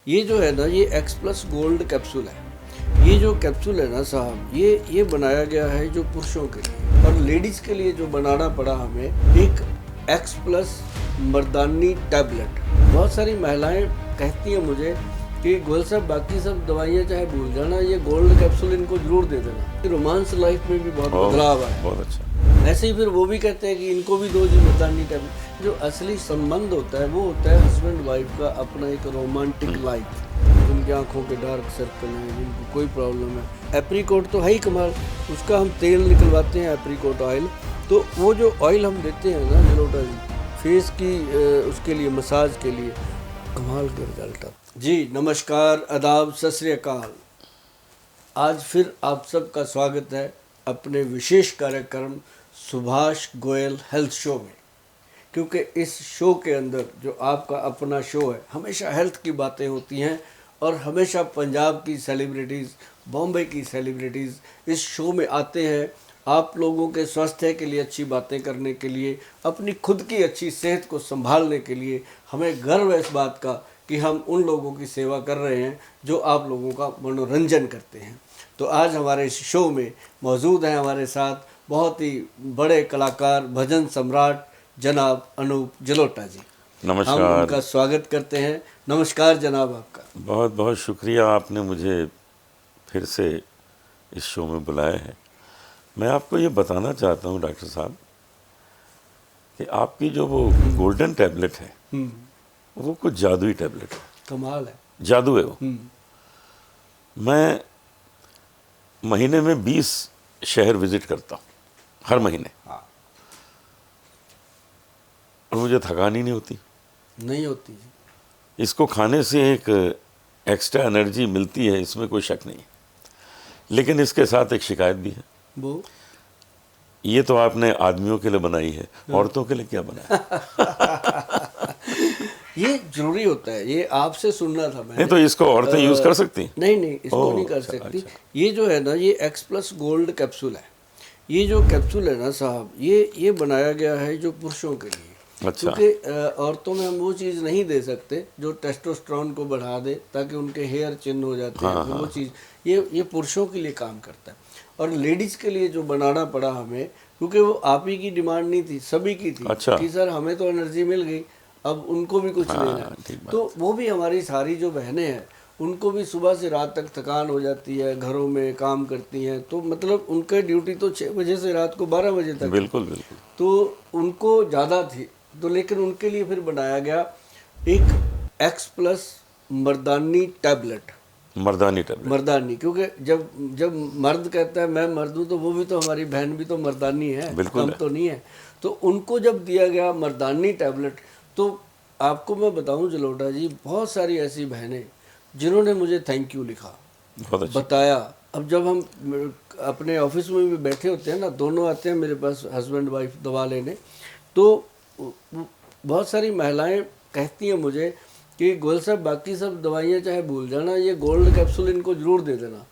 ये जो है ना, ये एक्स प्लस गोल्ड कैप्सूल है। ये जो कैप्सूल है ना साहब, ये बनाया गया है जो पुरुषों के लिए, और लेडीज़ के लिए जो बनाना पड़ा हमें एक एक्स प्लस मर्दानी टैबलेट। बहुत सारी महिलाएं कहती हैं मुझे कि गोयल साहब बाकी सब दवाइयाँ चाहे भूल जाना, ये गोल्ड कैप्सूल इनको जरूर दे देना। रोमांस लाइफ में भी बहुत बदलाव आया। बहुत अच्छा। ऐसे ही फिर वो भी कहते हैं कि इनको भी दो जी मर्दानी टैबलेट। जो असली संबंध होता है वो होता है हस्बैंड वाइफ का अपना एक रोमांटिक लाइफ। जिनकी आंखों के डार्क सर्कल हैं, जिनको कोई प्रॉब्लम है, एप्रीकोट तो है ही कमाल, उसका हम तेल निकलवाते हैं एप्रीकोट ऑयल। तो वो जो ऑयल हम देते हैं ना जलोटा जी, फेस की उसके लिए मसाज के लिए कमाल के रिजल्ट जी। नमस्कार, आदाब, सत श्री अकाल। आज फिर आप सबका स्वागत है अपने विशेष कार्यक्रम सुभाष गोयल हेल्थ शो में। क्योंकि इस शो के अंदर जो आपका अपना शो है, हमेशा हेल्थ की बातें होती हैं और हमेशा पंजाब की सेलिब्रिटीज़, बॉम्बे की सेलिब्रिटीज़ इस शो में आते हैं आप लोगों के स्वास्थ्य के लिए अच्छी बातें करने के लिए, अपनी खुद की अच्छी सेहत को संभालने के लिए। हमें गर्व है इस बात का कि हम उन लोगों की सेवा कर रहे हैं जो आप लोगों का मनोरंजन करते हैं। तो आज हमारे इस शो में मौजूद हैं हमारे साथ बहुत ही बड़े कलाकार, भजन सम्राट जनाब अनूप जलोटा जी। नमस्कार। हम उनका स्वागत करते हैं। नमस्कार जनाब आपका। बहुत बहुत शुक्रिया, आपने मुझे फिर से इस शो में बुलाया है। मैं आपको ये बताना चाहता हूँ डॉक्टर साहब कि आपकी जो वो गोल्डन टैबलेट है वो कुछ जादुई टैबलेट है। कमाल है, जादू है वो। मैं महीने में 20 शहर विजिट करता हूँ, हर महीने। हाँ। और मुझे थकान ही नहीं होती। नहीं होती जी। इसको खाने से एक एक्स्ट्रा एनर्जी मिलती है, इसमें कोई शक नहीं है। लेकिन इसके साथ एक शिकायत भी है। वो ये तो आपने आदमियों के लिए बनाई है, औरतों के लिए क्या बनाया? ये जरूरी होता है, ये आपसे सुनना था मैंने। नहीं तो इसको औरतें यूज कर सकती हैं? नहीं, इसको नहीं कर अच्छा, सकती। अच्छा। ये जो है ना, ये एक्स प्लस गोल्ड कैप्सूल है। ये जो कैप्सूल है ना साहब, ये बनाया गया है जो पुरुषों के लिए। अच्छा। क्योंकि औरतों में हम वो चीज़ नहीं दे सकते जो टेस्टोस्टेरोन को बढ़ा दे ताकि उनके हेयर चिन्ह हो जाते हैं। वो चीज़ ये पुरुषों के लिए काम करता है। और लेडीज़ के लिए जो बनाना पड़ा हमें, क्योंकि वो आप ही की डिमांड नहीं थी, सभी की थी। अच्छा। कि सर हमें तो एनर्जी मिल गई, अब उनको भी कुछ लेना है। ठीक बात। तो वो भी हमारी सारी जो बहनें हैं, उनको भी सुबह से रात तक थकान हो जाती है, घरों में काम करती हैं, तो मतलब उनका ड्यूटी तो 6 बजे से रात को 12 बजे तक। बिल्कुल बिल्कुल। तो उनको ज़्यादा थी, तो लेकिन उनके लिए फिर बनाया गया एक एक्स प्लस मर्दानी टैबलेट। मर्दानी टैबलेट। मर्दानी, क्योंकि जब मर्द कहता है मैं मर्द हूँ, तो वो भी तो हमारी बहन भी तो मर्दानी है, बिल्कुल हम है। तो नहीं है। तो उनको जब दिया गया मर्दानी टैबलेट, तो आपको मैं बताऊं जलोटा जी, बहुत सारी ऐसी बहनें जिन्होंने मुझे थैंक यू लिखा, बहुत अच्छा। बताया। अब जब हम अपने ऑफिस में भी बैठे होते हैं ना, दोनों आते हैं मेरे पास हस्बैंड वाइफ दवा लेने, तो बहुत सारी महिलाएं कहती हैं मुझे कि गोयल साहब बाकी सब दवाइयाँ चाहे भूल जाना, ये गोल्ड कैप्सूल इनको जरूर दे देना।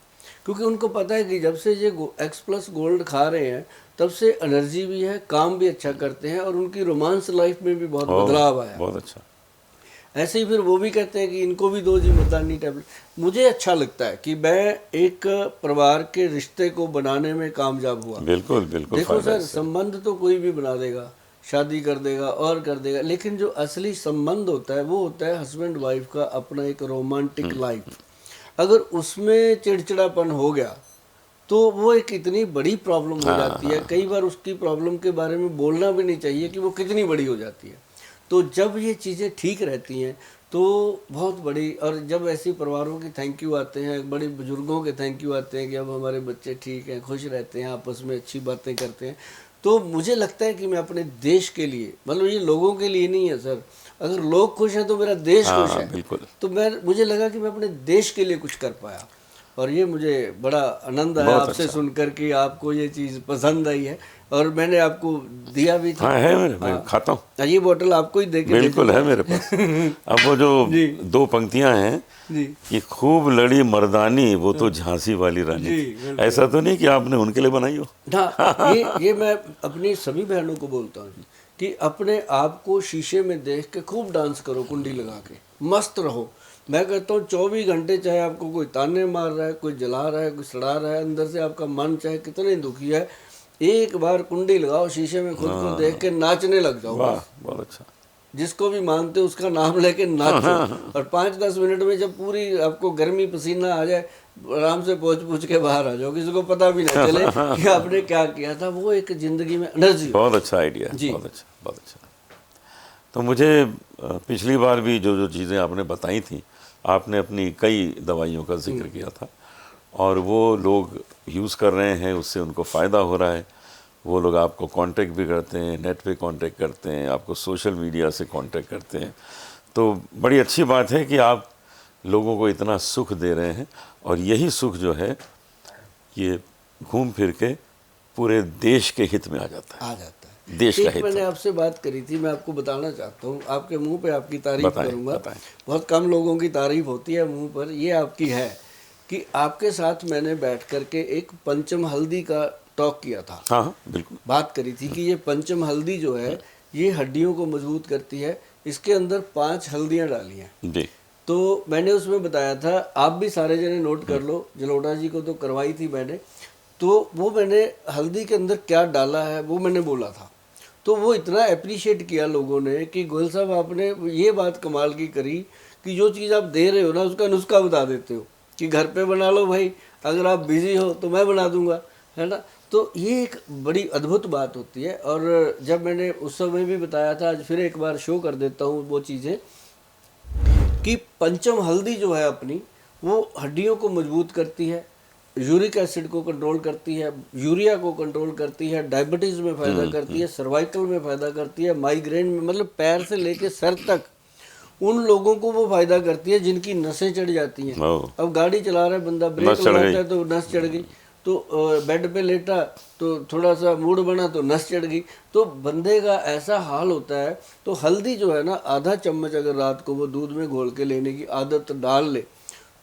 क्योंकि उनको पता है कि जब से ये एक्स प्लस गोल्ड खा रहे हैं तब से एनर्जी भी है, काम भी अच्छा करते हैं, और उनकी रोमांस लाइफ में भी बहुत बदलाव आया। बहुत अच्छा। ऐसे ही फिर वो भी कहते हैं कि इनको भी दो जी मर्दानी टैबलेट। मुझे अच्छा लगता है कि मैं एक परिवार के रिश्ते को बनाने में कामयाब हुआ। बिल्कुल बिल्कुल। देखो सर, संबंध तो कोई भी बना देगा, शादी कर देगा और कर देगा, लेकिन जो असली संबंध होता है वो होता है हस्बैंड वाइफ का अपना एक रोमांटिक लाइफ। अगर उसमें चिड़चिड़ापन हो गया तो वो एक इतनी बड़ी प्रॉब्लम हो जाती है। कई बार उसकी प्रॉब्लम के बारे में बोलना भी नहीं चाहिए कि वो कितनी बड़ी हो जाती है। तो जब ये चीज़ें ठीक रहती हैं तो बहुत बड़ी, और जब ऐसी परिवारों की थैंक यू आते हैं, बड़े बुजुर्गों के थैंक यू आते हैं कि अब हमारे बच्चे ठीक हैं, खुश रहते हैं, आपस में अच्छी बातें करते हैं, तो मुझे लगता है कि मैं अपने देश के लिए, मतलब ये लोगों के लिए नहीं है सर, अगर लोग खुश हैं तो मेरा देश खुश है। बिल्कुल। तो मुझे लगा कि मैं अपने देश के लिए कुछ कर पाया, और ये मुझे बड़ा आनंद आया आपसे अच्छा। सुनकर कि आपको ये चीज़ पसंद आई है, और मैंने आपको दिया भी था। हाँ है, मैं खाता हूँ। ये बोतल आपको ही दे के बिल्कुल है मेरे पास। अब वो जो 2 पंक्तियां हैं जी कि खूब लड़ी मर्दानी वो तो झांसी वाली रानी जी, थी। ऐसा तो नहीं कि आपने उनके लिए बनाई हो? हाँ, ये मैं अपनी सभी बहनों को बोलता हूँ कि अपने आप को शीशे में देख के खूब डांस करो, कुंडी लगा के मस्त रहो। मैं कहता हूँ 24 घंटे चाहे आपको कोई ताने मार रहा है, कोई जला रहा है, कोई सड़ा रहा है, अंदर से आपका मन चाहे कितने दुखी है, एक बार कुंडी लगाओ, शीशे में खुद को देख के नाचने लग जाओ। वाह, बहुत अच्छा। जिसको भी मानते हो उसका नाम लेके नाचो, और 5-10 मिनट में जब पूरी आपको गर्मी पसीना आ जाए, आराम से पोंछ के बाहर आ जाओ, किसी को पता भी ना चले कि आपने क्या किया था। वो एक जिंदगी में एनर्जी। बहुत अच्छा आइडिया, बहुत अच्छा, बहुत अच्छा। तो मुझे पिछली बार भी जो जो चीज़ें आपने बताई थी, आपने अपनी कई दवाइयों का जिक्र किया था, और वो लोग यूज़ कर रहे हैं, उससे उनको फ़ायदा हो रहा है। वो लोग आपको कांटेक्ट भी करते हैं, नेट पे कांटेक्ट करते हैं, आपको सोशल मीडिया से कांटेक्ट करते हैं। तो बड़ी अच्छी बात है कि आप लोगों को इतना सुख दे रहे हैं, और यही सुख जो है ये घूम फिर के पूरे देश के हित में आ जाता है। देश का हित। मैंने आपसे बात करी थी, मैं आपको बताना चाहता हूँ, आपके मुंह पे आपकी तारीफ करूँगा। बहुत कम लोगों की तारीफ होती है मुंह पर, ये आपकी है कि आपके साथ मैंने बैठ करके एक पंचम हल्दी का टॉक किया था। हाँ, बिल्कुल बात करी थी कि ये पंचम हल्दी जो है ये हड्डियों को मजबूत करती है। इसके अंदर 5 हल्दियाँ डाली हैं जी। तो मैंने उसमें बताया था, आप भी सारे जने नोट कर लो, जलोटा जी को तो करवाई थी मैंने, तो वो मैंने हल्दी के अंदर क्या डाला है वो मैंने बोला था। तो वो इतना अप्रिशिएट किया लोगों ने कि गोयल साहब आपने ये बात कमाल की करी कि जो चीज़ आप दे रहे हो ना उसका नुस्खा बता देते हो कि घर पे बना लो भाई, अगर आप बिजी हो तो मैं बना दूंगा, है ना। तो ये एक बड़ी अद्भुत बात होती है। और जब मैंने उस समय भी बताया था, आज फिर एक बार शो कर देता हूँ वो चीज़ें, कि पंचम हल्दी जो है अपनी, वो हड्डियों को मजबूत करती है, यूरिक एसिड को कंट्रोल करती है, यूरिया को कंट्रोल करती है, डायबिटीज़ में फ़ायदा करती है, सर्वाइकल में फ़ायदा करती है, माइग्रेन में, मतलब पैर से लेके सर तक उन लोगों को वो फ़ायदा करती है जिनकी नसें चढ़ जाती हैं। अब गाड़ी चला रहा है बंदा, ब्रेक लगाता है तो नस चढ़ गई, तो बेड पे लेटा तो थोड़ा सा मूड बना तो नस चढ़ गई, तो बंदे का ऐसा हाल होता है। तो हल्दी जो है ना, आधा चम्मच अगर रात को वो दूध में घोल के लेने की आदत डाल ले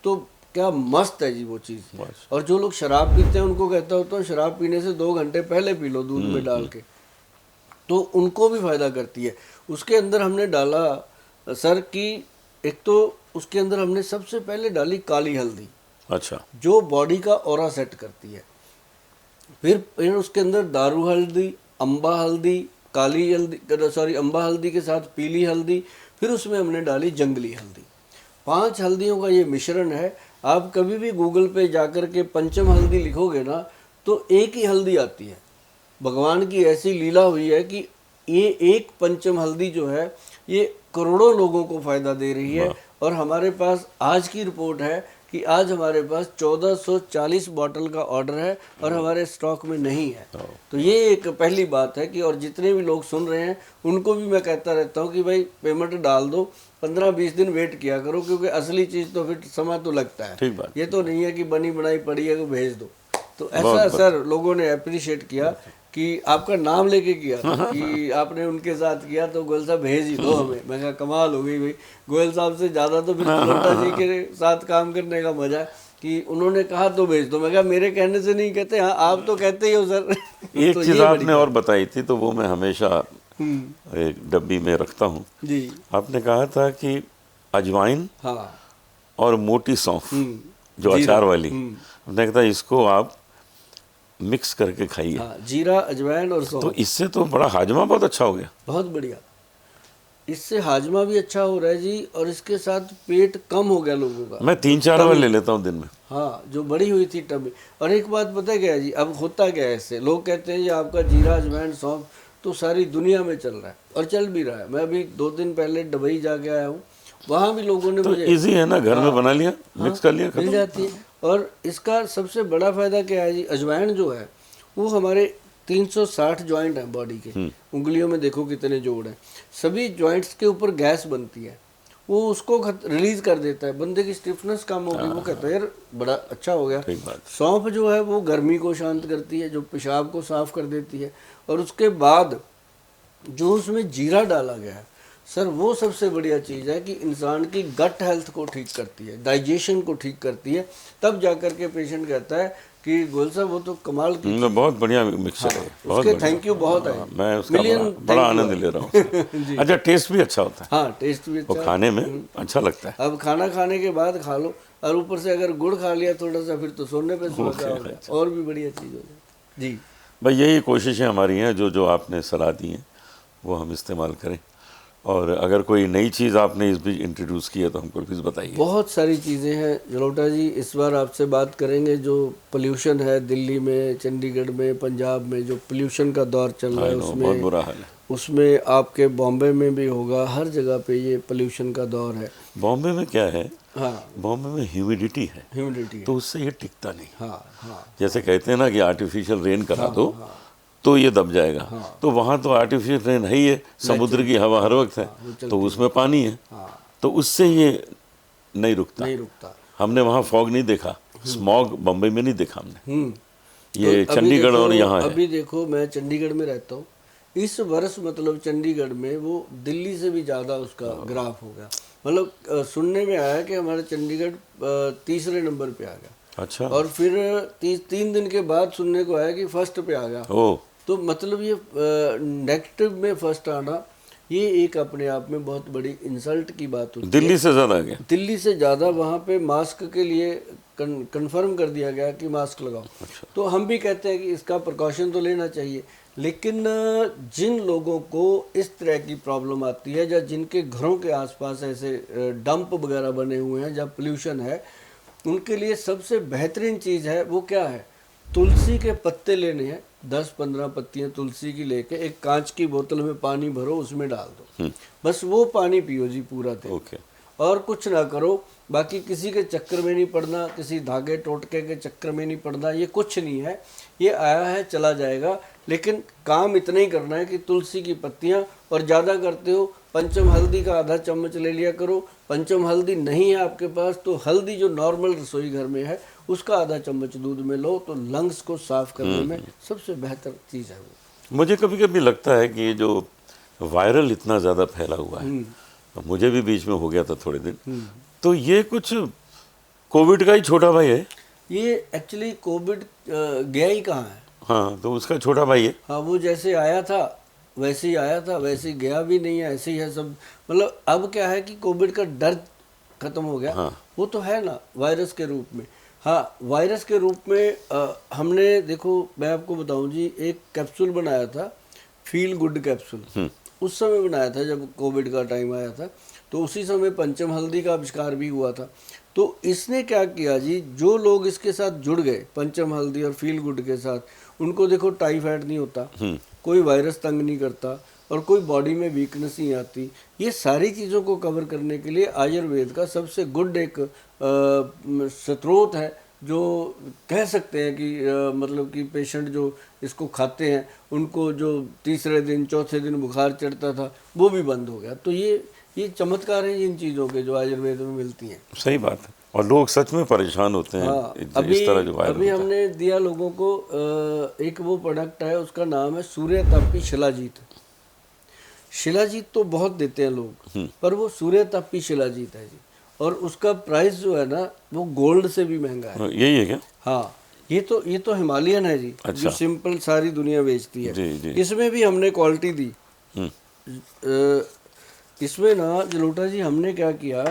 तो क्या मस्त है जी वो चीज़। और जो लोग शराब पीते हैं उनको कहता होता हूँ, शराब पीने से 2 घंटे पहले पी लो दूध में डाल के, तो उनको भी फ़ायदा करती है। उसके अंदर हमने डाला सर की, एक तो उसके अंदर हमने सबसे पहले डाली काली हल्दी, अच्छा, जो बॉडी का ऑरा सेट करती है। फिर उसके अंदर दारू हल्दी, अम्बा हल्दी, काली हल्दी, सॉरी अम्बा हल्दी के साथ पीली हल्दी, फिर उसमें हमने डाली जंगली हल्दी। 5 हल्दियों का ये मिश्रण है। आप कभी भी गूगल पे जाकर के पंचम हल्दी लिखोगे ना तो एक ही हल्दी आती है। भगवान की ऐसी लीला हुई है कि ये एक पंचम हल्दी जो है ये करोड़ों लोगों को फ़ायदा दे रही है। और हमारे पास आज की रिपोर्ट है कि आज हमारे पास 1440 बॉटल का ऑर्डर है और हमारे स्टॉक में नहीं है। तो ये एक पहली बात है कि, और जितने भी लोग सुन रहे हैं उनको भी मैं कहता रहता हूँ कि भाई पेमेंट डाल दो, 15-20 दिन वेट किया करो, क्योंकि असली चीज़ तो फिर समय तो लगता है। ठीक बात। ये तो नहीं है कि बनी बनाई पड़ी है कि भेज दो। तो ऐसा सर लोगों ने अप्रिशिएट किया कि आपका नाम लेके किया कि आपने उनके साथ किया, तो गोयल साहब भेज ही दो हमें। मैं कहा कमाल हो गई भाई, गोयल साहब से ज़्यादा तो फिर जलोटा जी के साथ काम करने का मजा है कि उन्होंने कहा तो भेज दो। मैं कहा मेरे कहने से नहीं कहते, हाँ आप तो कहते ही हो सर। एक चीज़ आपने और बताई थी तो वो मैं हमेशा एक डब्बी में रखता हूँ जी। आपने कहा था कि अजवाइन हाँ और मोटी सौंफ जो अचार वाली, आपने कहा इसको आप मिक्स करके खाइए। हाँ, जीरा, अजवाइन और सौंफ। तो इससे तो बड़ा हाजमा बहुत अच्छा हो गया। बहुत बढ़िया, इससे हाजमा भी अच्छा हो रहा है जी, और इसके साथ पेट कम हो गया लोगों का। मैं 3-4 बार ले लेता हूँ दिन में। हाँ, जो बड़ी हुई थी टमी। और एक बात पता क्या है जी, अब होता क्या है इससे, लोग कहते हैं जी आपका जीरा, अजवाइन, सौंफ तो सारी दुनिया में चल रहा है और चल भी रहा है। मैं अभी 2 दिन पहले दुबई जाके आया हूँ, वहाँ भी लोगों ने तो मुझे इजी है ना, घर में बना लिया, मिक्स कर लिया, मिल जाती है। और इसका सबसे बड़ा फायदा क्या है जी, अजवाइन जो है वो हमारे 360 जॉइंट हैं बॉडी के, उंगलियों में देखो कितने जोड़ हैं, सभी जॉइंट्स के ऊपर गैस बनती है, वो उसको रिलीज कर देता है, बंदे की स्टिफनेस कम हो गई, वो कहता है यार बड़ा अच्छा हो गया। सौंफ जो है वो गर्मी को शांत करती है, जो पेशाब को साफ कर देती है। और उसके बाद जो उसमें जीरा डाला गया है सर, वो सबसे बढ़िया चीज़ है कि इंसान की गट हेल्थ को ठीक करती है, डाइजेशन को ठीक करती है। तब जाकर के पेशेंट कहता है कि गोयल साहब वो तो कमाल की बहुत बढ़िया मिक्सचर है, बहुत उसके बढ़िया। थैंक यू बहुत है। मैं उसका मिलियन बड़ा आनंद ले रहा हूँ उसका। अच्छा, टेस्ट भी अच्छा होता है, हाँ टेस्ट भी वो अच्छा है। खाने में अच्छा लगता है। अब खाना खाने के बाद खा लो और ऊपर से अगर गुड़ खा लिया थोड़ा सा, फिर तो सोने पे सुहागा हो गया, और भी बढ़िया चीज़ हो जाए जी। भाई यही कोशिशें हमारी हैं, जो जो आपने सलाह दी हैं वो हम इस्तेमाल करें, और अगर कोई नई चीज़ आपने इस बीच इंट्रोड्यूस की है तो हमको प्लीज़ बताइए। बहुत सारी चीज़ें हैं जलोटा जी, इस बार आपसे बात करेंगे जो पोल्यूशन है दिल्ली में, चंडीगढ़ में, पंजाब में जो पोल्यूशन का दौर चल रहा है बहुत उसमें, बुरा हाल है। उसमें आपके बॉम्बे में भी होगा, हर जगह पे ये पोल्यूशन का दौर है। बॉम्बे में क्या है, हाँ बॉम्बे में ह्यूमिडिटी है, ह्यूमिडिटी है। तो उससे ये टिकता नहीं। हाँ हाँ जैसे कहते हैं ना कि आर्टिफिशियल रेन करा दो तो ये दब जाएगा, तो वहाँ तो आर्टिफिशियल रेन है ही है, समुद्र की हवा हर वक्त है, तो उसमें पानी है, तो उससे ये नहीं रुकता। नहीं रुकता। हमने वहाँ फॉग नहीं देखा, स्मॉग बम्बई में नहीं देखा हमने, ये तो चंडीगढ़ और यहाँ है। अभी देखो मैं चंडीगढ़ में रहता हूँ, इस वर्ष मतलब चंडीगढ़ में वो दिल्ली से भी ज़्यादा उसका ग्राफ हो गया। मतलब सुनने में आया कि हमारा चंडीगढ़ तीसरे नंबर पे आ गया। अच्छा। और फिर 3 दिन के बाद सुनने को आया कि फर्स्ट पे आ गया। ओ, तो मतलब ये नेगेटिव में फर्स्ट आना, ये एक अपने आप में बहुत बड़ी इंसल्ट की बात होती है। दिल्ली से ज़्यादा गया। दिल्ली से ज़्यादा वहाँ पे मास्क के लिए कंफर्म कर दिया गया कि मास्क लगाओ। अच्छा। तो हम भी कहते हैं कि इसका प्रिकॉशन तो लेना चाहिए, लेकिन जिन लोगों को इस तरह की प्रॉब्लम आती है या जिनके घरों के आसपास ऐसे डंप वगैरह बने हुए हैं जहाँ पोल्यूशन है, उनके लिए सबसे बेहतरीन चीज़ है वो क्या है, तुलसी के पत्ते लेने हैं, 10-15 पत्तियां तुलसी की लेके एक कांच की बोतल में पानी भरो, उसमें डाल दो, बस वो पानी पियो जी पूरा दिन। ओके। और कुछ ना करो, बाकी किसी के चक्कर में नहीं पड़ना, किसी धागे टोटके के चक्कर में नहीं पड़ना, ये कुछ नहीं है, ये आया है चला जाएगा। लेकिन काम इतना ही करना है कि तुलसी की पत्तियां, और ज़्यादा करते हो पंचम हल्दी का आधा चम्मच ले लिया करो। पंचम हल्दी नहीं है आपके पास तो हल्दी जो नॉर्मल रसोई घर में है उसका आधा चम्मच दूध में लो, तो लंग्स को साफ करने में सबसे बेहतर चीज़ है वो। मुझे कभी कभी लगता है कि ये जो वायरल इतना ज़्यादा फैला हुआ है, मुझे भी बीच में हो गया था थोड़े दिन, तो ये कुछ कोविड का ही छोटा भाई है। ये एक्चुअली कोविड गया ही कहाँ है। हाँ, तो उसका छोटा भाई है। हाँ, वो जैसे आया था वैसे ही आया था, वैसे ही गया भी नहीं है, ऐसे ही है सब। मतलब अब क्या है कि कोविड का डर खत्म हो गया। हाँ। वो तो है ना वायरस के रूप में। हाँ, वायरस के रूप में हमने देखो, मैं आपको बताऊं जी, एक कैप्सूल बनाया था, फील गुड कैप्सूल, उस समय बनाया था जब कोविड का टाइम आया था। तो उसी समय पंचम हल्दी का आविष्कार भी हुआ था। तो इसने क्या किया जी, जो लोग इसके साथ जुड़ गए पंचम हल्दी और फील गुड के साथ, उनको देखो टाइफाइड नहीं होता, कोई वायरस तंग नहीं करता, और कोई बॉडी में वीकनेस नहीं आती। ये सारी चीज़ों को कवर करने के लिए आयुर्वेद का सबसे गुड एक स्रोत है, जो कह सकते हैं कि मतलब कि पेशेंट जो इसको खाते हैं उनको जो तीसरे दिन चौथे दिन बुखार चढ़ता था वो भी बंद हो गया। तो ये चमत्कार हैं इन चीज़ों के जो आयुर्वेद में मिलती हैं। सही बात है, और लोग सच में परेशान होते हैं। हाँ, इस तरह जो वायरल अभी होता है। हमने दिया लोगों को एक वो प्रोडक्ट है, उसका नाम है सूर्यतापी शिलाजीत। शिलाजीत तो बहुत देते हैं लोग, पर वो सूर्यतापी शिलाजीत है जी, और उसका प्राइस जो है ना वो गोल्ड से भी महंगा है। यही है क्या? हाँ, ये तो हिमालयन है जी। अच्छा। जो सिंपल सारी दुनिया बेचती है। जी, जी। इसमें भी हमने क्वालिटी दी। इसमें ना जलोटा जी हमने क्या किया,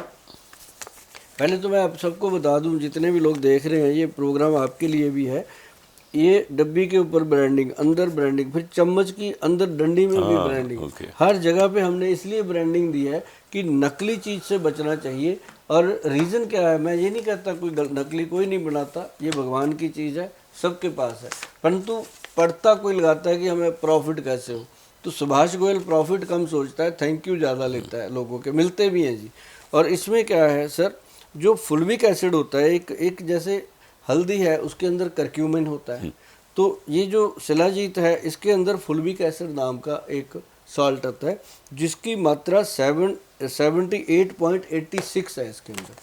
पहले तो मैं आप सबको बता दूं, जितने भी लोग देख रहे हैं ये प्रोग्राम आपके लिए भी है। ये डब्बी के ऊपर ब्रांडिंग, अंदर ब्रांडिंग, फिर चम्मच की अंदर डंडी में भी ब्रांडिंग, ओके। हर जगह पे हमने इसलिए ब्रांडिंग दी है कि नकली चीज़ से बचना चाहिए। और रीज़न क्या है, मैं ये नहीं कहता कोई नकली कोई नहीं बनाता, ये भगवान की चीज़ है, सबके पास है, परंतु पड़ता कोई लगाता है कि हमें प्रॉफिट कैसे हो। तो सुभाष गोयल प्रॉफिट कम सोचता है, थैंक यू ज़्यादा लेता है, लोगों के मिलते भी हैं जी। और इसमें क्या है सर, जो फुल्विक एसिड होता है, एक जैसे हल्दी है उसके अंदर करक्यूमिन होता है, तो ये जो शिलाजीत है इसके अंदर फुल्विक एसिड नाम का एक सॉल्ट आता है, जिसकी मात्रा 78.86 है इसके अंदर।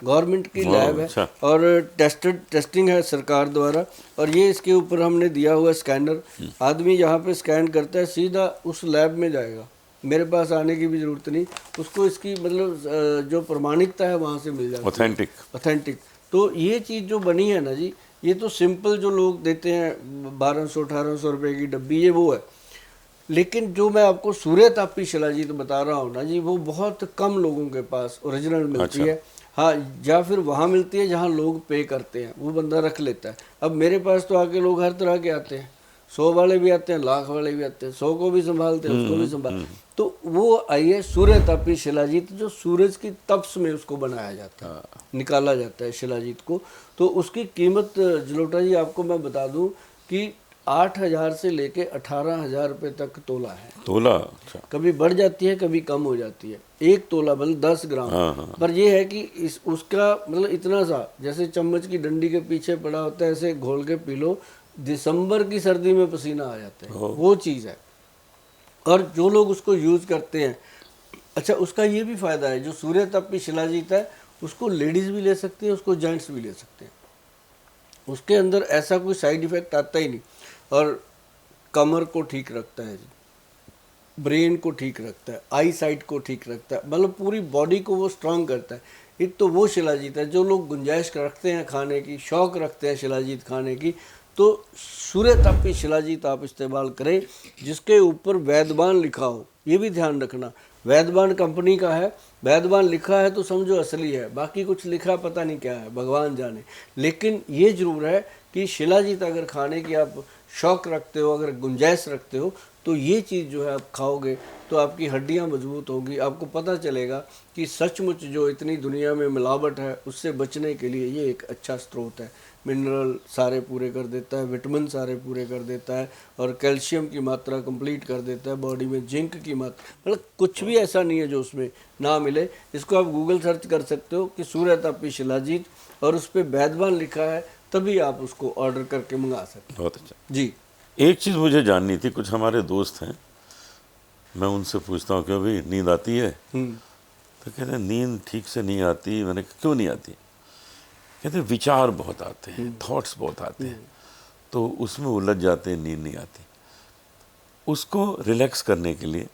गवर्नमेंट की लैब है। अच्छा। और टेस्टिंग है सरकार द्वारा। और ये इसके ऊपर हमने दिया हुआ स्कैनर, आदमी यहाँ पे स्कैन करता है सीधा उस लैब में जाएगा, मेरे पास आने की भी ज़रूरत नहीं, उसको इसकी मतलब जो प्रमाणिकता है वहाँ से मिल जाती है, ऑथेंटिक। ऑथेंटिक। तो ये चीज़ जो बनी है ना जी, ये तो सिंपल जो लोग देते हैं 1200-1800 रुपए की डब्बी, ये वो है। लेकिन जो मैं आपको सूर्यतापी शिलाजीत बता रहा हूँ ना जी, वो बहुत कम लोगों के पास ओरिजिनल मिलती है। हाँ, या फिर वहाँ मिलती है जहाँ लोग पे करते हैं, वो बंदा रख लेता है। अब मेरे पास तो आके लोग हर तरह के आते हैं, 100 वाले भी आते हैं, लाख वाले भी आते हैं, 100 को भी संभालते हैं, उसको भी संभाल। तो वो आई है सूर्यतापी शिलाजीत, जो सूरज की तपस में उसको बनाया जाता है, निकाला जाता है शिलाजीत को। तो उसकी कीमत जलोटा जी आपको मैं बता दूं कि 8,000 से लेके 18,000 रुपये तक तोला है। तोला? अच्छा। कभी बढ़ जाती है, कभी कम हो जाती है। एक तोला मतलब 10 ग्राम। पर ये है कि इस उसका मतलब इतना सा, जैसे चम्मच की डंडी के पीछे पड़ा होता है, ऐसे घोल के पी लो, दिसंबर की सर्दी में पसीना आ जाता है, वो चीज़ है। और जो लोग उसको यूज़ करते हैं, अच्छा उसका ये भी फ़ायदा है, जो सूर्यतापी शिलाजीत है उसको लेडीज़ भी ले सकती है, उसको जेंट्स भी ले सकते हैं। उसके अंदर ऐसा कोई साइड इफ़ेक्ट आता ही नहीं। और कमर को ठीक रखता है, ब्रेन को ठीक रखता है, आई साइट को ठीक रखता है, मतलब पूरी बॉडी को वो स्ट्रांग करता है। एक तो वो शिलाजीत है। जो लोग गुंजाइश रखते हैं खाने की, शौक़ रखते हैं शिलाजीत खाने की, तो सूर्यतापी शिलाजीत आप इस्तेमाल करें, जिसके ऊपर वैद्यवान लिखा हो। ये भी ध्यान रखना, वैद्यवान कंपनी का है, वैद्यवान लिखा है तो समझो असली है, बाकी कुछ लिखा पता नहीं क्या है, भगवान जाने। लेकिन ये जरूर है कि शिलाजीत अगर खाने की आप शौक़ रखते हो, अगर गुंजाइश रखते हो, तो ये चीज़ जो है आप खाओगे तो आपकी हड्डियां मजबूत होगी। आपको पता चलेगा कि सचमुच जो इतनी दुनिया में मिलावट है, उससे बचने के लिए ये एक अच्छा स्रोत है। मिनरल सारे पूरे कर देता है, विटामिन सारे पूरे कर देता है, और कैल्शियम की मात्रा कंप्लीट कर देता है बॉडी में, जिंक की मात्रा, मतलब कुछ भी ऐसा नहीं है जो उसमें ना मिले। इसको आप गूगल सर्च कर सकते हो कि सूर्यतापी शिलाजीत, और उस पर वैद्यवान लिखा है, तभी आप उसको ऑर्डर करके मंगा सकते हैं। बहुत अच्छा जी। एक चीज़ मुझे जाननी थी, कुछ हमारे दोस्त हैं, मैं उनसे पूछता हूँ क्यों भाई नींद आती है, तो कहते हैं नींद ठीक से नहीं आती। मैंने कहा क्यों नहीं आती? कहते हैं विचार बहुत आते हैं, थॉट्स बहुत आते हैं, तो उसमें उलझ जाते हैं, नींद नहीं आती। उसको रिलैक्स करने के लिए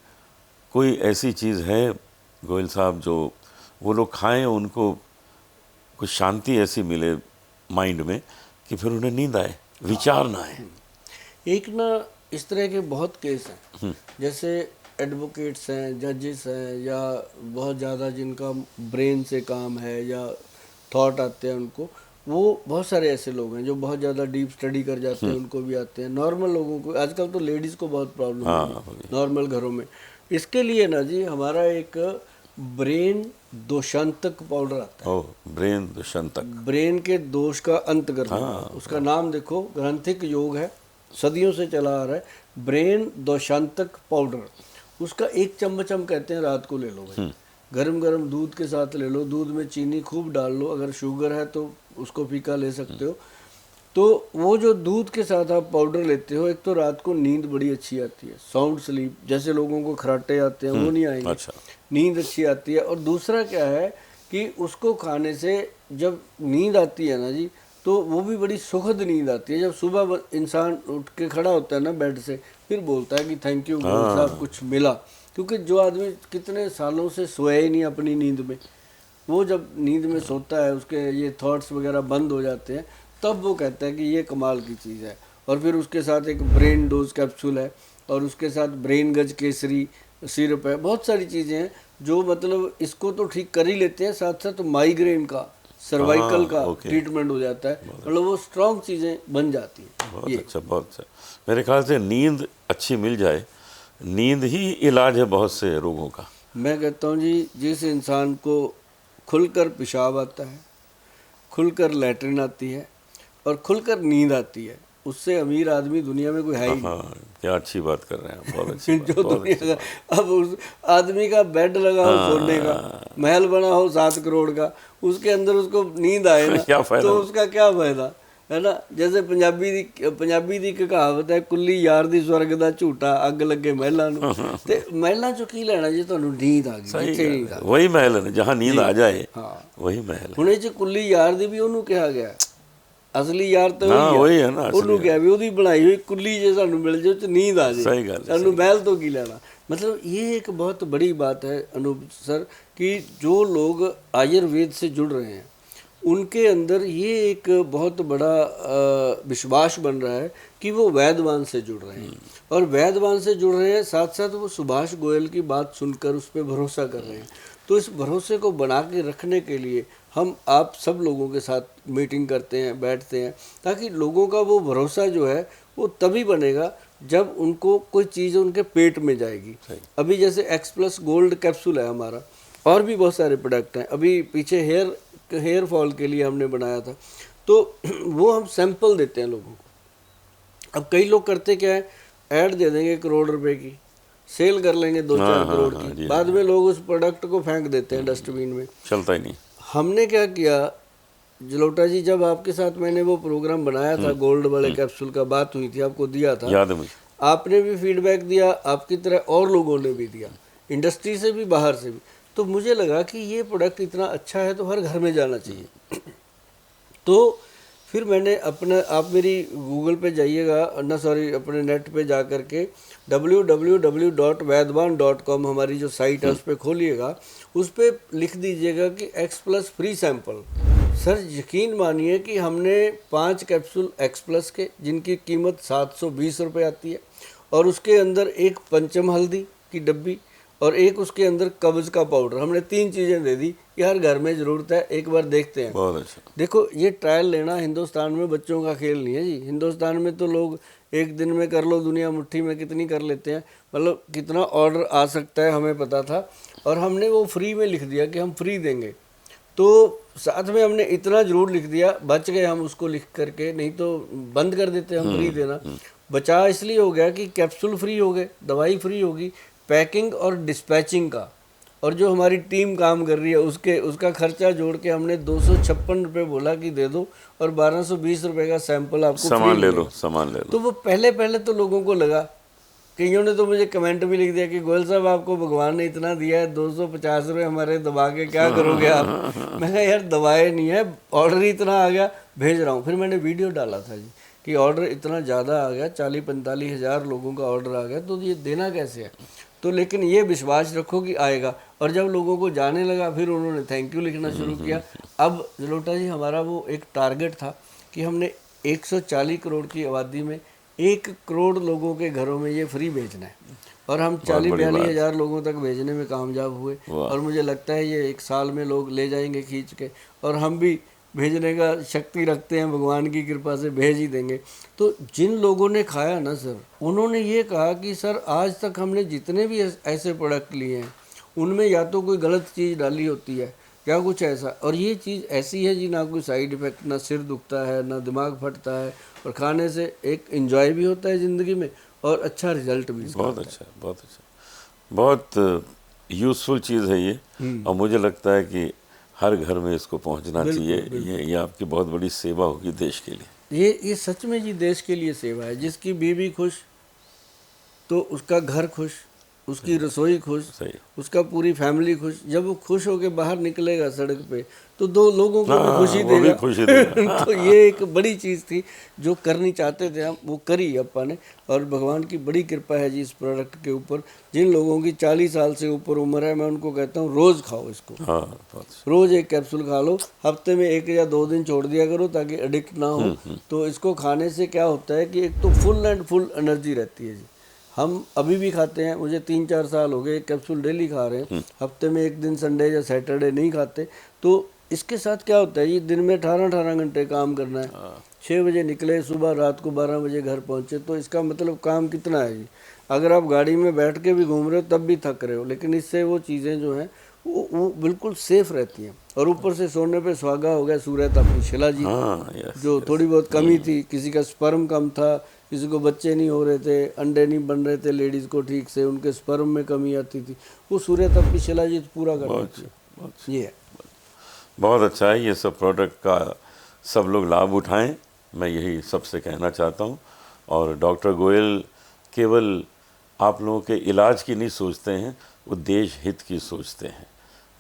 कोई ऐसी चीज़ है गोयल साहब जो वो लोग खाएं, उनको कुछ शांति ऐसी मिले माइंड में कि फिर उन्हें नींद आए, विचार ना आए? एक ना इस तरह के बहुत केस हैं, जैसे एडवोकेट्स हैं, जजेस हैं, या बहुत ज़्यादा जिनका ब्रेन से काम है या थॉट आते हैं उनको, वो बहुत सारे ऐसे लोग हैं जो बहुत ज़्यादा डीप स्टडी कर जाते हैं, उनको भी आते हैं। नॉर्मल लोगों को, आजकल तो लेडीज़ को बहुत प्रॉब्लम है नॉर्मल घरों में। इसके लिए ना जी हमारा एक ब्रेन दोषांतक पाउडर आता है। ब्रेन दोषांतक, ब्रेन के दोष का अंत करना। उसका नाम देखो, ग्रंथिक योग है, सदियों से चला आ रहा है, ब्रेन दोषांतक पाउडर। उसका 1 चम्मच हम कहते हैं रात को ले लो भाई, गरम गरम दूध के साथ ले लो, दूध में चीनी खूब डाल लो, अगर शुगर है तो उसको फीका ले सकते हो। तो वो जो दूध के साथ आप पाउडर लेते हो, एक तो रात को नींद बड़ी अच्छी आती है, साउंड स्लीप, जैसे लोगों को खराटे आते हैं वो नहीं आएंगे। अच्छा। नींद अच्छी आती है। और दूसरा क्या है कि उसको खाने से जब नींद आती है ना जी, तो वो भी बड़ी सुखद नींद आती है। जब सुबह इंसान उठ के खड़ा होता है ना बेड से, फिर बोलता है कि थैंक यू साहब, कुछ मिला। क्योंकि जो आदमी कितने सालों से सोया ही नहीं अपनी नींद में, वो जब नींद में सोता है, उसके ये थॉट्स वगैरह बंद हो जाते हैं, तब वो कहता है कि ये कमाल की चीज़ है। और फिर उसके साथ एक ब्रेन डोज कैप्सूल है, और उसके साथ ब्रेन गज केसरी सिरप है, बहुत सारी चीज़ें हैं जो मतलब इसको तो ठीक कर ही लेते हैं, साथ साथ माइग्रेन का, सर्वाइकल का ट्रीटमेंट हो जाता है। मतलब वो स्ट्रॉन्ग चीज़ें बन जाती हैं। बहुत अच्छा, बहुत अच्छा। मेरे ख्याल से नींद अच्छी मिल जाए, नींद ही इलाज है बहुत से रोगों का। मैं कहता हूँ जी, जिस इंसान को खुलकर पेशाब आता है, खुलकर लैट्रिन आती है और खुलकर नींद आती है, उससे अमीर आदमी दुनिया में कोई है ही नहीं। क्या अच्छी बात कर रहे हैं, बहुत अच्छी जो दुनिया अब उस आदमी का बेड लगा हो सोने का, महल बना हो 7 करोड़ का, उसके अंदर उसको नींद आए ना, तो उसका क्या फायदा है ना। जैसे पंजाबी दी कहावत है, कुल्ली यार दी स्वर्ग दा झूठा, अग लगे महलों नूं। ते महलों चों की लेना जे तुहानूं नींद आ गई, जिथे नींद आ गई, वही महल है जहां नींद आ जाए, वही महल। हुण इह च कुल्ली यार दी भी ਉਹਨੂੰ ਕਿਹਾ ਗਿਆ, असली यार तो वही है ना, ਉਹਨੂੰ ਕਿਹਾ ਵੀ ਉਹਦੀ ਬਣਾਈ ਹੋਈ ਕੁੱਲੀ ਜੇ ਸਾਨੂੰ ਮਿਲ ਜੇ ਤੇ नींद आ जाए, सही गल, ਸਾਨੂੰ महल तो की लेना। मतलब ये एक बहुत बड़ी बात है अनूप सर, कि जो लोग आयुर्वेद से जुड़ रहे हैं उनके अंदर ये एक बहुत बड़ा विश्वास बन रहा है कि वो वैद्यवान से जुड़ रहे हैं, और वैद्यवान से जुड़ रहे हैं, साथ साथ वो सुभाष गोयल की बात सुनकर उस पर भरोसा कर रहे हैं। तो इस भरोसे को बना के रखने के लिए हम आप सब लोगों के साथ मीटिंग करते हैं, बैठते हैं, ताकि लोगों का वो भरोसा जो है वो तभी बनेगा जब उनको कोई चीज़ उनके पेट में जाएगी। अभी जैसे एक्स प्लस गोल्ड कैप्सूल है हमारा, और भी बहुत सारे प्रोडक्ट हैं। अभी पीछे हेयर फॉल के लिए हमने बनाया था, तो वो हम सैंपल देते हैं लोगों को। अब कई लोग करते क्या है, ऐड दे देंगे 1 करोड़ रुपए की, सेल कर लेंगे 2-4 करोड़ की, बाद में लोग उस प्रोडक्ट को फेंक देते हैं डस्टबिन में, चलता ही नहीं। हमने क्या किया जलोटा जी, जब आपके साथ मैंने वो प्रोग्राम बनाया था गोल्ड वाले कैप्सूल का, बात हुई थी, आपको दिया था, याद है मुझे, आपने भी फीडबैक दिया, आपकी तरह और लोगों ने भी दिया, इंडस्ट्री से भी बाहर से भी। तो मुझे लगा कि ये प्रोडक्ट इतना अच्छा है तो हर घर में जाना चाहिए। तो फिर मैंने अपना, आप मेरी गूगल पे जाइएगा ना, सॉरी अपने नेट पे जा कर के www.vaidwan.com हमारी जो साइट है उस पर खोलिएगा, उस पर लिख दीजिएगा कि x plus free sample. Sir यकीन मानिए कि हमने 5 कैप्सूल एक्स प्लस के, जिनकी कीमत 720 रुपये आती है, और उसके अंदर एक पंचम हल्दी की डब्बी और एक उसके अंदर कब्ज का पाउडर, हमने 3 चीज़ें दे दी कि हर घर में ज़रूरत है, एक बार देखते हैं। बहुत अच्छा। देखो ये ट्रायल लेना हिंदुस्तान में बच्चों का खेल नहीं है जी। हिंदुस्तान में तो लोग एक दिन में कर लो दुनिया मुट्ठी में कितनी कर लेते हैं, मतलब कितना ऑर्डर आ सकता है हमें पता था, और हमने वो फ्री में लिख दिया कि हम फ्री देंगे। तो साथ में हमने इतना ज़रूर लिख दिया, बच गए हम उसको लिख करके, नहीं तो बंद कर देते हम फ्री देना। बचा इसलिए हो गया कि कैप्सूल फ्री हो गए, दवाई फ्री होगी, पैकिंग और डिस्पैचिंग का, और जो हमारी टीम काम कर रही है उसका खर्चा जोड़ के हमने 256 रुपये बोला कि दे दो, और 1220 रुपये का सैंपल आपको सामान ले लो, सामान ले लो। तो वो पहले तो लोगों को लगा, कईयों ने तो मुझे कमेंट भी लिख दिया कि गोयल साहब आपको भगवान ने इतना दिया है, 250 रुपये हमारे दबा के क्या करोगे आप। मैं कहा यार दबाए नहीं है, ऑर्डर ही इतना आ गया, भेज रहा हूँ। फिर मैंने वीडियो डाला था जी कि ऑर्डर इतना ज़्यादा आ गया, 40-45 हज़ार लोगों का ऑर्डर आ गया, तो ये देना कैसे है। तो लेकिन ये विश्वास रखो कि आएगा, और जब लोगों को जाने लगा फिर उन्होंने थैंक यू लिखना शुरू किया। अब जलोटा जी हमारा वो एक टारगेट था कि हमने 140 करोड़ की आबादी में 1 करोड़ लोगों के घरों में ये फ्री भेजना है, और हम 40-42 हज़ार लोगों तक भेजने में कामयाब हुए, और मुझे लगता है ये 1 साल में लोग ले जाएंगे खींच के, और हम भी भेजने का शक्ति रखते हैं, भगवान की कृपा से भेज ही देंगे। तो जिन लोगों ने खाया ना सर, उन्होंने ये कहा कि सर आज तक हमने जितने भी ऐसे प्रोडक्ट लिए हैं उनमें या तो कोई गलत चीज़ डाली होती है या कुछ ऐसा, और ये चीज़ ऐसी है जी, ना कोई साइड इफ़ेक्ट, ना सिर दुखता है, ना दिमाग फटता है, और खाने से एक एंजॉय भी होता है ज़िंदगी में, और अच्छा रिजल्ट भी। बहुत अच्छा, बहुत अच्छा, बहुत यूज़फुल चीज़ है ये, और मुझे लगता है कि हर घर में इसको पहुंचना चाहिए। ये आपकी बहुत बड़ी सेवा होगी देश के लिए। ये सच में जी देश के लिए सेवा है। जिसकी बीवी खुश तो उसका घर खुश, उसकी रसोई खुश, उसका पूरी फैमिली खुश। जब वो खुश होकर बाहर निकलेगा सड़क पे तो 2 लोगों को भी खुशी देगा। तो ये एक बड़ी चीज़ थी जो करनी चाहते थे हम, वो करी अपा ने, और भगवान की बड़ी कृपा है जी इस प्रोडक्ट के ऊपर। जिन लोगों की 40 साल से ऊपर उम्र है, मैं उनको कहता हूँ रोज़ खाओ इसको। रोज़ 1 कैप्सूल खा लो, हफ्ते में 1 या 2 दिन छोड़ दिया करो ताकि एडिक्ट ना हो। तो इसको खाने से क्या होता है कि एक तो फुल एंड फुल एनर्जी रहती है जी। हम अभी भी खाते हैं, मुझे 3-4 साल हो गए, 1 कैप्सूल डेली खा रहे हैं, हफ्ते में 1 दिन संडे या सैटरडे नहीं खाते। तो इसके साथ क्या होता है, ये दिन में 18 घंटे काम करना है, 6 बजे निकले, सुबह रात को 12 बजे घर पहुँचे, तो इसका मतलब काम कितना है जी। अगर आप गाड़ी में बैठ के भी घूम रहे हो तब भी थक रहे हो, लेकिन इससे वो चीज़ें जो हैं वो बिल्कुल सेफ रहती हैं। और ऊपर से सोने पे सुहागा हो गया सूर्य तापी शिला जी, जो थोड़ी बहुत कमी थी, किसी का स्पर्म कम था, किसी को बच्चे नहीं हो रहे थे, अंडे नहीं बन रहे थे लेडीज़ को ठीक से, उनके स्पर्म में कमी आती थी, वो सूर्य तापी शिला जी पूरा कर देती है। ये है बहुत अच्छा है। ये सब प्रोडक्ट का सब लोग लाभ उठाएं, मैं यही सबसे कहना चाहता हूँ। और डॉक्टर गोयल केवल आप लोगों के इलाज की नहीं सोचते हैं, वो देश हित की सोचते हैं।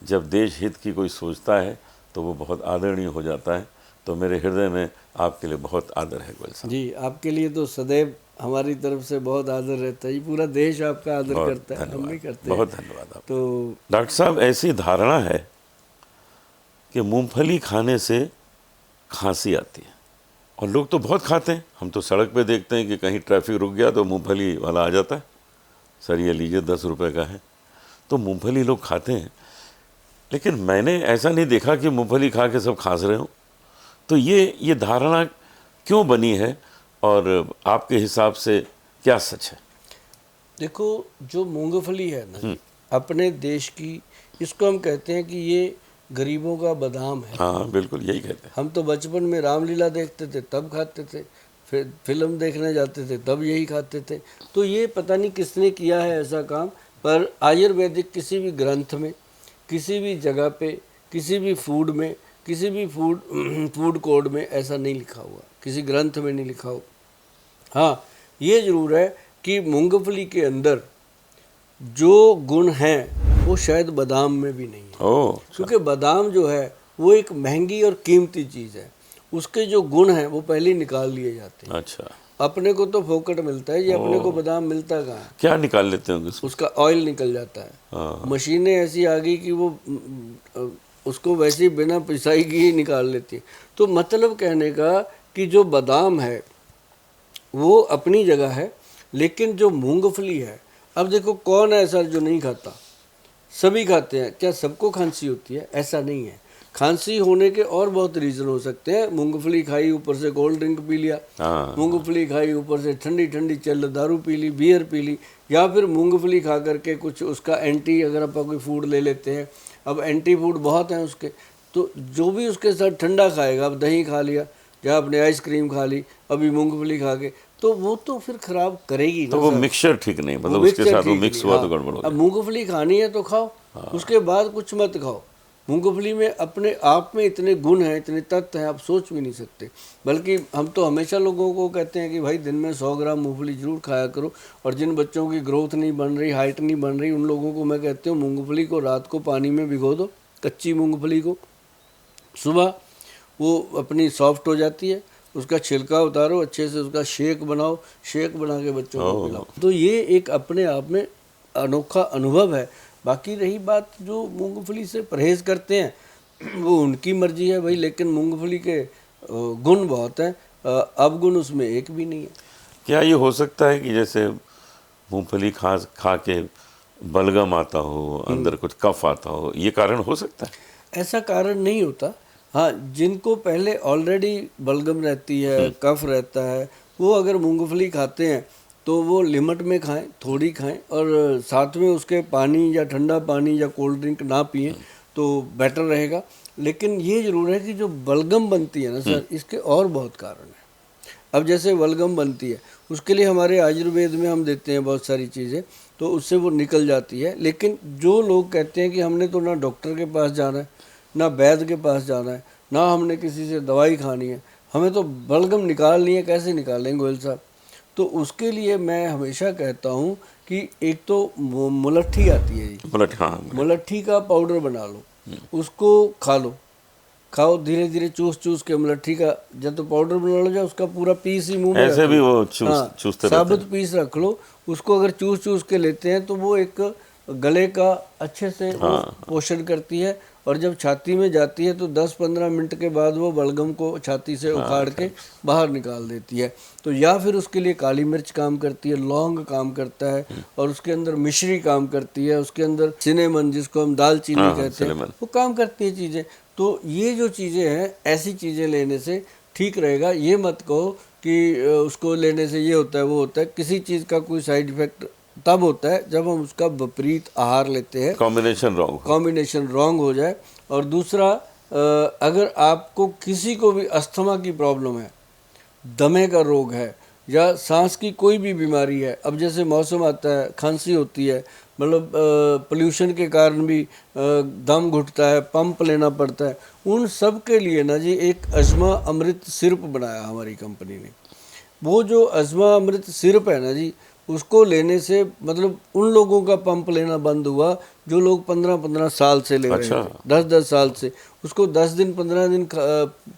जब देश हित की कोई सोचता है तो वो बहुत आदरणीय हो जाता है। तो मेरे हृदय में आपके लिए बहुत आदर है गोयल साहब जी। आपके लिए तो सदैव हमारी तरफ से बहुत आदर रहता है, ये पूरा देश आपका आदर करता है, हम भी करते हैं। बहुत धन्यवाद आप। तो डॉक्टर साहब, ऐसी धारणा है कि मूंगफली खाने से खांसी आती है, और लोग तो बहुत खाते हैं। हम तो सड़क पे देखते हैं कि कहीं ट्रैफिक रुक गया तो मूंगफली वाला आ जाता है, सर ये लीजिए 10 रुपए का है। तो मूंगफली लोग खाते हैं, लेकिन मैंने ऐसा नहीं देखा कि मूंगफली खा के सब खांस रहे हो। तो ये धारणा क्यों बनी है, और आपके हिसाब से क्या सच है? देखो, जो मूंगफली है ना, अपने देश की, इसको हम कहते हैं कि ये गरीबों का बादाम है। हाँ बिल्कुल, यही कहते हैं। हम तो बचपन में रामलीला देखते थे तब खाते थे, फिर फिल्म देखने जाते थे तब यही खाते थे। तो ये पता नहीं किसने किया है ऐसा काम, पर आयुर्वेदिक किसी भी ग्रंथ में, किसी भी जगह पे, किसी भी फूड में, किसी भी फूड कोड में ऐसा नहीं लिखा हुआ, किसी ग्रंथ में नहीं लिखा हुआ। हाँ, ये ज़रूर है कि मूंगफली के अंदर जो गुण हैं वो शायद बादाम में भी नहीं है। ओह, क्योंकि बादाम जो है वो एक महंगी और कीमती चीज़ है, उसके जो गुण हैं वो पहले ही निकाल लिए जाते हैं। अच्छा, अपने को तो फोकट मिलता है, ये अपने को बादाम मिलता कहाँ है? क्या निकाल लेते होंगे उसको? उसका ऑयल निकल जाता है। हाँ। मशीनें ऐसी आ गई कि वो उसको वैसे ही बिना पिसाई की ही निकाल लेती है। तो मतलब कहने का कि जो बादाम है वो अपनी जगह है, लेकिन जो मूंगफली है, अब देखो कौन है ऐसा जो नहीं खाता? सभी खाते हैं। क्या सबको खांसी होती है? ऐसा नहीं है। खांसी होने के और बहुत रीज़न हो सकते हैं। मूंगफली खाई, ऊपर से कोल्ड ड्रिंक पी लिया, मूंगफली खाई, ऊपर से ठंडी ठंडी चल दारू पी ली, बियर पी ली, या फिर मूंगफली खा करके कुछ उसका एंटी, अगर आप कोई फूड ले लेते हैं, अब एंटी फूड बहुत हैं उसके, तो जो भी उसके साथ ठंडा खाएगा, अब दही खा लिया या आपने आइसक्रीम खा ली, अभी मूंगफली खा के, तो वो तो फिर खराब करेगी ना। तो वो मिक्सचर ठीक नहीं, मतलब उसके साथ वो मिक्स हुआ तो गड़बड़ हो गया। अब मूंगफली खानी है तो खाओ, उसके बाद कुछ मत खाओ। मूंगफली में अपने आप में इतने गुण हैं, इतने तत्व हैं, आप सोच भी नहीं सकते। बल्कि हम तो हमेशा लोगों को कहते हैं कि भाई दिन में 100 ग्राम मूंगफली जरूर खाया करो, और जिन बच्चों की ग्रोथ नहीं बन रही, हाइट नहीं बन रही, उन लोगों को मैं कहती हूँ मूंगफली को रात को पानी में भिगो दो, कच्ची मूंगफली को, सुबह वो अपनी सॉफ्ट हो जाती है, उसका छिलका उतारो, अच्छे से उसका शेक बनाओ, शेक बना के बच्चों को पिलाओ। तो ये एक अपने आप में अनोखा अनुभव है। बाकी रही बात जो मूंगफली से परहेज़ करते हैं, वो उनकी मर्जी है भाई, लेकिन मूंगफली के गुण बहुत हैं, अवगुण उसमें एक भी नहीं है। क्या ये हो सकता है कि जैसे मूंगफली खा के बलगम आता हो, अंदर कुछ कफ आता हो, ये कारण हो सकता है? ऐसा कारण नहीं होता। हाँ, जिनको पहले ऑलरेडी बलगम रहती है, कफ रहता है, वो अगर मूंगफली खाते हैं तो वो लिमिट में खाएं, थोड़ी खाएं, और साथ में उसके पानी या ठंडा पानी या कोल्ड ड्रिंक ना पिएं तो बेटर रहेगा। लेकिन ये ज़रूर है कि जो बलगम बनती है ना सर, इसके और बहुत कारण हैं। अब जैसे बलगम बनती है, उसके लिए हमारे आयुर्वेद में हम देते हैं बहुत सारी चीज़ें, तो उससे वो निकल जाती है। लेकिन जो लोग कहते हैं कि हमने तो ना डॉक्टर के पास जाना है, ना वैद्य के पास जाना है, ना हमने किसी से दवाई खानी है, हमें तो बलगम निकालनी है, कैसे निकालेंगे गोयल साहब? तो उसके लिए मैं हमेशा कहता हूँ कि एक तो मुलट्ठी आती है जी, मुलट्ठी का पाउडर बना लो, उसको खा लो, खाओ धीरे धीरे, चूस के मुलट्ठी का जब तो पाउडर बना लो, जाए उसका पूरा पीस ही मुंह में, ऐसे भी वो चूसते साबुत पीस रख लो, उसको अगर चूस के लेते हैं तो वो एक गले का अच्छे से पोषण करती है, और जब छाती में जाती है तो 10-15 मिनट के बाद वो बलगम को छाती से उखाड़ के बाहर निकाल देती है। तो या फिर उसके लिए काली मिर्च काम करती है, लौंग काम करता है, और उसके अंदर मिश्री काम करती है, उसके अंदर सिनेमन जिसको हम दालचीनी कहते हैं, वो काम करती है चीज़ें। तो ये जो चीज़ें हैं, ऐसी चीज़ें लेने से ठीक रहेगा। ये मत कहो कि उसको लेने से ये होता है वो होता है। किसी चीज़ का कोई साइड इफेक्ट तब होता है जब हम उसका विपरीत आहार लेते हैं, कॉम्बिनेशन रॉन्ग हो जाए। और दूसरा, अगर आपको किसी को भी अस्थमा की प्रॉब्लम है, दमे का रोग है, या सांस की कोई भी बीमारी है, अब जैसे मौसम आता है, खांसी होती है, मतलब पोल्यूशन के कारण भी दम घुटता है, पंप लेना पड़ता है, उन सब के लिए ना जी एक अजमा अमृत सिरप बनाया हमारी कंपनी ने। वो जो अजमा अमृत सिरप है ना जी, उसको लेने से मतलब उन लोगों का पंप लेना बंद हुआ जो लोग 15-15 साल से ले रहे थे, 10-10 साल से। उसको 10 दिन 15 दिन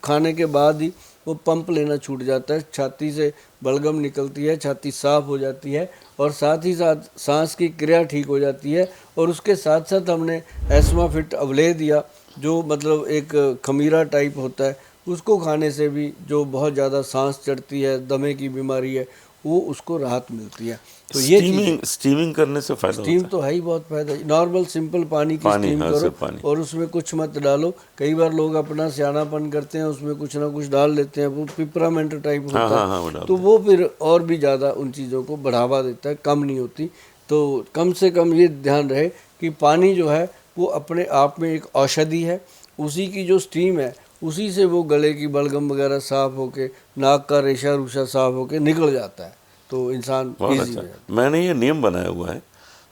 खाने के बाद ही वो पंप लेना छूट जाता है, छाती से बलगम निकलती है, छाती साफ हो जाती है, और साथ ही साथ सांस की क्रिया ठीक हो जाती है। और उसके साथ साथ हमने एस्मा फिट अवले दिया, जो मतलब एक खमीरा टाइप होता है, उसको खाने से भी जो बहुत ज़्यादा सांस चढ़ती है, दमे की बीमारी है, वो उसको राहत मिलती है। तो ये चीज़ स्टीमिंग करने से फायदा स्टीम होता तो है ही बहुत फायदा। नॉर्मल सिंपल पानी की पानी, स्टीम हाँ, करो सिर्फ पानी। और उसमें कुछ मत डालो। कई बार लोग अपना सियानापन करते हैं, उसमें कुछ ना कुछ डाल लेते हैं, वो पिपरामेंट टाइप है। होता हाँ है, हाँ, वो डाल तो वो फिर और भी ज़्यादा उन चीज़ों को बढ़ावा देता है, कम नहीं होती। तो कम से कम ये ध्यान रहे कि पानी जो है वो अपने आप में एक औषधि है, उसी की जो स्टीम है उसी से वो गले की बलगम वगैरह साफ होके, नाक का रेशा रूशा साफ होके निकल जाता है, तो इंसान बहुत ईजी अच्छा। हो जाता मैंने ये नियम बनाया हुआ है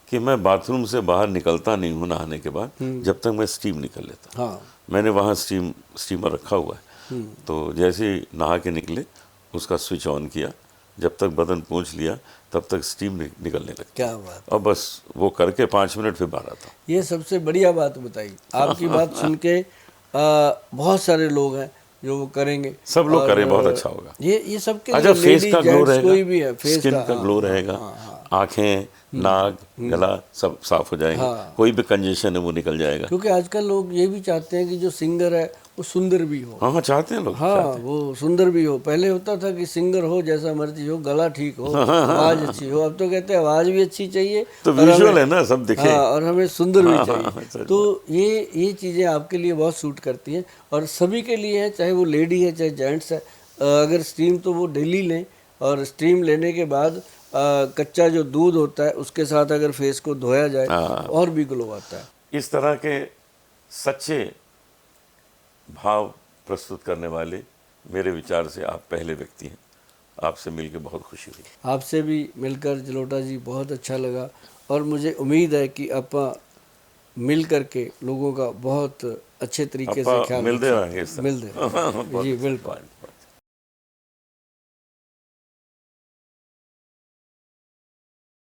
कि मैं बाथरूम से बाहर निकलता नहीं हूँ नहाने के बाद जब तक मैं स्टीम निकल लेता। है। हाँ। मैंने वहाँ स्टीमर रखा हुआ है, तो जैसे ही नहा के निकले उसका स्विच ऑन किया, जब तक बदन पोंछ लिया तब तक स्टीम निकलने लगती। क्या बात। और बस वो करके 5 मिनट फिर बाहर आता हूँ। ये सबसे बढ़िया बात बताई आपकी। बात सुन के बहुत सारे लोग हैं जो वो करेंगे। सब लोग और, करें, बहुत अच्छा होगा। ये सबके अच्छा, लिए, फेस लेडीज का ग्लो जेंट्स रहेगा, कोई भी है, फेस स्किन का हाँ, ग्लो हाँ, रहेगा, हाँ, हाँ, आंखें, नाक, गला सब साफ हो जाएंगे। हाँ। कोई भी कंजेशन है वो निकल जाएगा। क्योंकि आजकल लोग ये भी चाहते हैं कि जो सिंगर है वो सुंदर भी हो। हाँ हाँ, चाहते हैं लोग, हाँ, चाहते हैं। वो सुंदर भी हो। पहले होता था कि सिंगर हो जैसा मर्जी हो, गला ठीक हो, आवाज अच्छी हो। अब तो कहते हैं आवाज भी अच्छी चाहिए तो और विजुअल हमें- है ना, सब दिखे। हाँ, और हमें सुंदर भी हाँ, चाहिए। हाँ, सच तो ये चीज़ें आपके लिए बहुत सूट करती हैं और सभी के लिए है, चाहे वो लेडी है चाहे जेंट्स है। अगर स्टीम तो वो डेली लें, और स्टीम लेने के बाद कच्चा जो दूध होता है उसके साथ अगर फेस को धोया जाए हाँ। तो और भी ग्लो आता है। इस तरह के सच्चे भाव प्रस्तुत करने वाले मेरे विचार से आप पहले व्यक्ति हैं। आपसे मिलकर बहुत खुशी हुई। आपसे भी मिलकर जलोटा जी बहुत अच्छा लगा, और मुझे उम्मीद है कि आप मिल करके लोगों का बहुत अच्छे तरीके से आप ख्याल मिलते रख रहेंगे इस सकते तरह। हैं। मिलते रहेंगे जी, बिल्कुल।